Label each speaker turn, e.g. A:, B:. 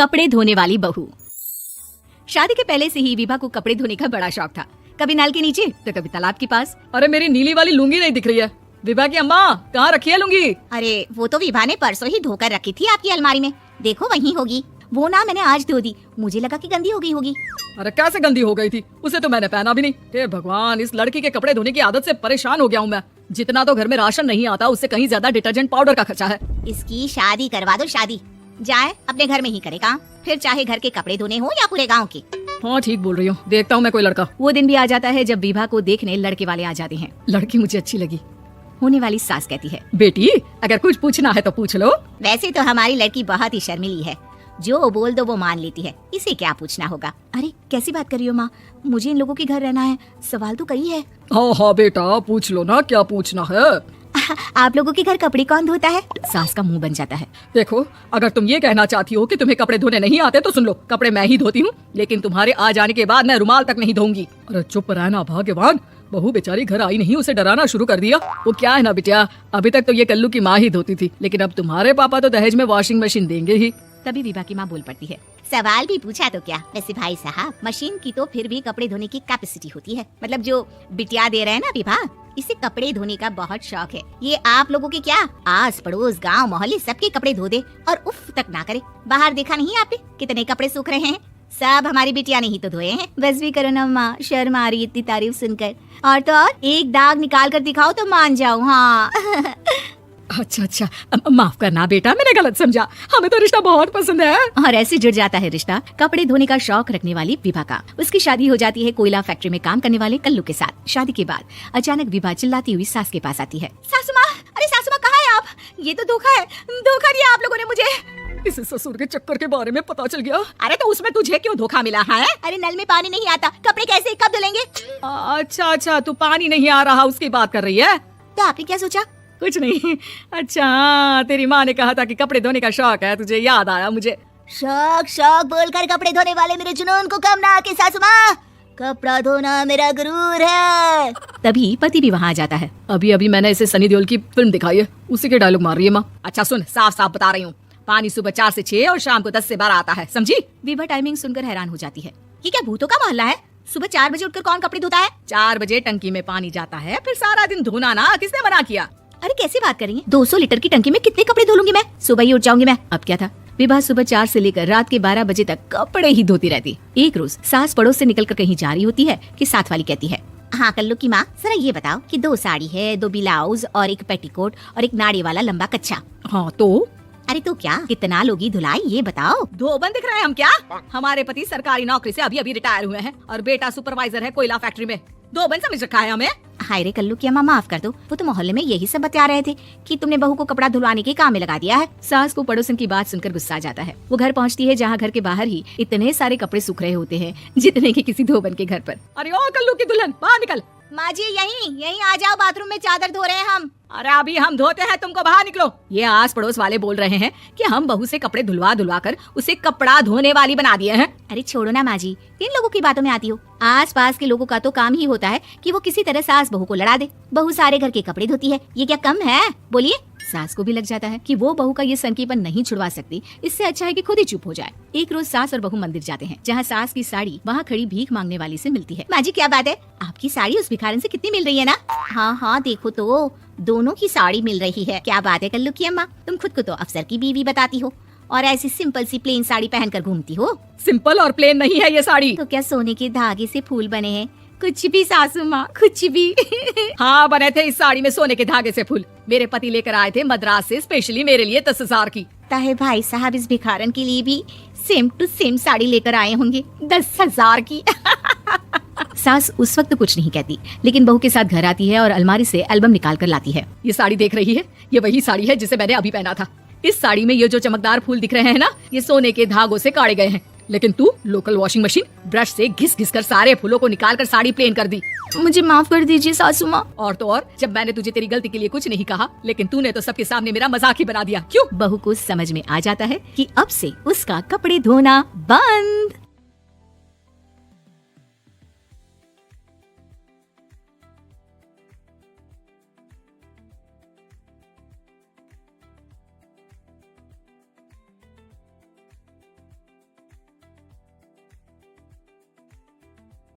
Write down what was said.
A: कपड़े धोने वाली बहू। शादी के पहले से ही विभा को कपड़े धोने का बड़ा शौक था। कभी नल के नीचे तो कभी तालाब के पास।
B: अरे मेरी नीली वाली लुंगी नहीं दिख रही है। विभा की अम्मा कहाँ रखी है लुंगी?
C: अरे वो तो विभा ने परसों ही धोकर रखी थी आपकी अलमारी में, देखो वहीं होगी। वो ना मैंने आज धो दी, मुझे लगा कि गंदी हो गई होगी।
B: अरे कैसे गंदी हो गई थी? उसे तो मैंने पहना भी नहीं। हे भगवान, इस लड़की के कपड़े धोने की आदत से परेशान हो गया हूँ मैं। जितना तो घर में राशन नहीं आता उससे कहीं ज्यादा डिटर्जेंट पाउडर का खर्चा है।
C: इसकी शादी करवा दो, शादी जाए अपने घर में ही करे काम, फिर चाहे घर के कपड़े धोने हो या पूरे गाँव के।
B: हाँ ठीक बोल रही हूँ, देखता हूँ मैं कोई लड़का।
A: वो दिन भी आ जाता है जब विभा को देखने लड़के वाले आ जाते हैं।
B: लड़की मुझे अच्छी लगी।
A: होने वाली सास कहती है,
B: बेटी अगर कुछ पूछना है तो पूछ लो।
C: वैसे तो हमारी लड़की बहुत ही शर्मीली है, जो बोल दो वो मान लेती है, इसे क्या पूछना होगा।
A: अरे कैसी बात कर रही हो माँ, मुझे इन लोगों के घर रहना है, सवाल तो कई है।
B: हाँ हाँ बेटा पूछ लो ना, क्या पूछना है।
A: आप लोगों के घर कपड़े कौन धोता है? सास का मुंह बन जाता है।
B: देखो अगर तुम ये कहना चाहती हो कि तुम्हें कपड़े धोने नहीं आते तो सुन लो, कपड़े मैं ही धोती हूँ, लेकिन तुम्हारे आ जाने के बाद मैं रुमाल तक नहीं धोऊंगी। अरे चुप रहना भाग्यवान, बहू बेचारी घर आई नहीं, उसे डराना शुरू कर दिया। वो क्या है ना बिटिया, अभी तक तो ये कल्लू की माँ ही धोती थी, लेकिन अब तुम्हारे पापा तो दहेज में वॉशिंग मशीन देंगे ही।
A: तभी विभा की माँ बोल पड़ती है,
C: सवाल भी पूछा तो क्या। वैसे भाई साहब, मशीन की तो फिर भी कपड़े धोने की कैपेसिटी होती है, मतलब जो बिटिया दे रहे हैं ना विभा, इसे कपड़े धोने का बहुत शौक है। ये आप लोगों के क्या आस पड़ोस गांव मोहल्ले सबके कपड़े धो दे और उफ तक ना करे। बाहर देखा नहीं आपने कितने कपड़े सूख रहे हैं? सब हमारी बिटिया ने ही तो धोए हैं।
A: बस भी करो ना माँ, शर्म आ रही है इतनी तारीफ सुनकर। और तो और एक दाग निकाल कर दिखाओ तो मान जाओ। हाँ
B: अच्छा अच्छा, माफ करना बेटा, मैंने गलत समझा, हमें तो रिश्ता बहुत पसंद है।
A: और ऐसे जुड़ जाता है रिश्ता कपड़े धोने का शौक रखने वाली विभा का। उसकी शादी हो जाती है कोयला फैक्ट्री में काम करने वाले कल्लू के साथ। शादी के बाद अचानक विभा चिल्लाती हुई सास के पास आती है,
C: सासू माँ, अरे सासू माँ कहाँ है आप? ये तो धोखा है, धोखा दिया आप लोगों ने मुझे।
B: इस ससुर के चक्कर के बारे में पता चल गया।
C: अरे तो उसमें तुझे क्यों धोखा मिला है? अरे नल में पानी नहीं आता, कपड़े कैसे कब धुलेंगे?
B: अच्छा अच्छा, तू पानी नहीं आ रहा उसकी बात कर रही है?
C: तो आपने क्या सोचा?
B: कुछ नहीं। अच्छा हाँ, तेरी माँ ने कहा था कि कपड़े धोने का शौक है, तुझे याद आया मुझे।
C: शौक शौक बोलकर कपड़े धोने वाले मेरे जुनून को कम ना आके सासू माँ, कपड़ा धोना मेरा गुरूर है।
A: तभी पति भी वहाँ आ जाता है।
B: अभी अभी मैंने इसे सनी देओल की फिल्म दिखाई है, उसी के डायलॉग मार रही है माँ।
A: अच्छा सुन, साफ साफ बता रही हूँ, पानी सुबह 4 से 6 और शाम को 10 से 12 आता है, समझी? विभा टाइमिंग सुनकर हैरान हो जाती है।
C: ये क्या भूतों का मोहल्ला है? सुबह 4 बजे उठकर कौन कपड़े धोता है?
A: 4 बजे टंकी में पानी जाता है, फिर सारा दिन धोना ना, किसने मना किया?
C: अरे कैसी बात कर रही है? 200 लीटर की टंकी में कितने कपड़े धो लूंगी मैं? सुबह ही उठ जाऊंगी मैं।
A: अब क्या था, विभा सुबह 4 से लेकर रात के 12 बजे तक कपड़े ही धोती रहती। एक रोज सास पड़ोस से निकलकर कहीं जा रही होती है कि साथ वाली कहती है,
C: हाँ कल्लू की माँ, जरा ये बताओ कि 2 साड़ी है, 2 ब्लाउज और एक पेटीकोट और एक नाड़ी वाला लंबा कच्छा।
B: हाँ तो?
C: अरे तो क्या, कितना लोगी धुलाई ये बताओ।
A: धोबन दिख रहे हैं हम क्या? हमारे पति सरकारी नौकरी से अभी अभी रिटायर हुए हैं और बेटा सुपरवाइजर है कोयला फैक्ट्री में। धोबन समझ रखा है हमें?
C: हाय रे कल्लू की अम्मा, माफ कर दो, वो तो मोहल्ले में यही सब बता रहे थे कि तुमने बहू को कपड़ा धुलवाने के काम में लगा दिया है।
A: सास को पड़ोसन की बात सुनकर गुस्सा आ जाता है। वो घर पहुंचती है जहाँ घर के बाहर ही इतने सारे कपड़े सूख रहे होते हैं जितने कि किसी धोबन के घर पर।
B: अरे ओ कल्लू की दुल्हन, बाहर निकल।
C: माँ जी यहीं आ जाओ, बाथरूम में चादर धो रहे हैं हम।
A: अरे अभी हम धोते हैं, तुमको बाहर निकलो। ये आस पड़ोस वाले बोल रहे हैं कि हम बहू से कपड़े धुलवा कर उसे कपड़ा धोने वाली बना दिए हैं।
C: अरे छोड़ो ना माँ जी, किन लोगों की बातों में आती हो? आस पास के लोगों का तो काम ही होता है कि वो किसी तरह सास बहू को लड़ा दे। बहू सारे घर के कपड़े धोती है, ये क्या कम है? बोलिए।
A: सास को भी लग जाता है कि वो बहू का ये सनकीपन नहीं छुड़वा सकती, इससे अच्छा है कि खुद ही चुप हो जाए। एक रोज सास और बहू मंदिर जाते हैं जहाँ सास की साड़ी वहाँ खड़ी भीख मांगने वाली से मिलती है।
C: माँ जी क्या बात है, आपकी साड़ी उस भिखारन से कितनी मिल रही है ना? हाँ हाँ देखो तो, दोनों की साड़ी मिल रही है। क्या बात है कल्लू की अम्मा, तुम खुद को तो अफसर की बीवी बताती हो और ऐसी सिंपल सी प्लेन साड़ी पहनकर घूमती हो।
B: सिंपल और प्लेन नहीं है ये साड़ी।
C: तो क्या सोने के धागे से फूल बने हैं? कुछ भी सासू माँ, कुछ भी।
A: हाँ बने थे इस साड़ी में सोने के धागे से फूल। मेरे पति लेकर आए थे मद्रास से स्पेशली मेरे लिए 10,000 की।
C: ताहे भाई साहब इस भिखारन के लिए भी सेम टू सेम साड़ी लेकर आए होंगे 10,000 की।
A: सास उस वक्त कुछ नहीं कहती, लेकिन बहू के साथ घर आती है और अलमारी से एल्बम निकाल कर लाती है। ये साड़ी देख रही है, ये वही साड़ी है जिसे मैंने अभी पहना था। इस साड़ी में ये जो चमकदार फूल दिख रहे हैं ना, ये सोने के धागों से काढ़े गए हैं। लेकिन तू लोकल वॉशिंग मशीन ब्रश से घिस घिस कर सारे फूलों को निकाल कर साड़ी प्लेन कर दी।
C: मुझे माफ कर दीजिए सासू माँ।
A: और तो और, जब मैंने तुझे तेरी गलती के लिए कुछ नहीं कहा, लेकिन तूने तो सबके सामने मेरा मजाक ही बना दिया। क्यों? बहू को समझ में आ जाता है कि अब से उसका कपड़े धोना बंद।